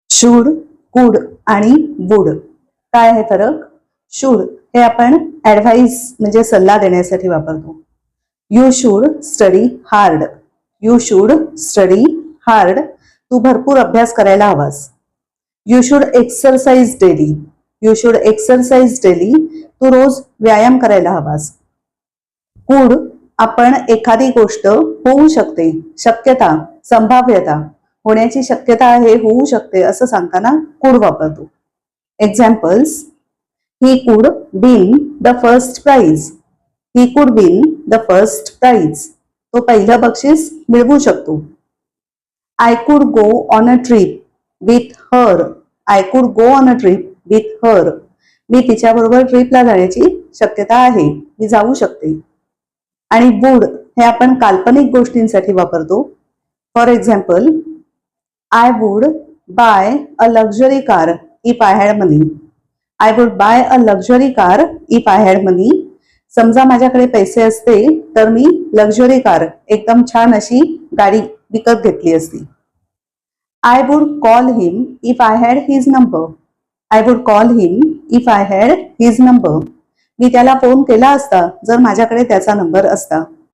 Should, कुड आणि would. काय आहे फरक? शुड हे आपण ऍडवाइस म्हणजे सल्ला देण्यासाठी वापरतो. You should study hard. You should study hard. तू भरपूर अभ्यास करायला हवास. You should exercise daily. You should exercise daily. तू रोज व्यायाम करायला हवास. कुड आपण एखादी गोष्ट होऊ शकते, शक्यता, संभाव्यता, होण्याची शक्यता आहे, होऊ शकते असं सांगताना कुड वापरतो. Examples: he could win the first prize. He could win the first price. तो पहिलं बक्षीस मिळवू शकतो. I could go on a trip with her. I could go on a trip with her. मी तिच्याबरोबर ट्रिपला जाण्याची शक्यता आहे, मी जाऊ शकते. आणि वुड हे आपण काल्पनिक गोष्टींसाठी वापरतो. For example, I would buy a luxury car if I had money. I would buy a luxury car if I had money. समजा माझ्याकडे पैसे असते तर मी लक्झरी कार, एकदम छान अशी गाडी विकत घेतली असती. I would call him if I had his number. I would call him if I had his number. मी त्याला फोन केला असता जर माझ्याकडे त्याचा नंबर असता.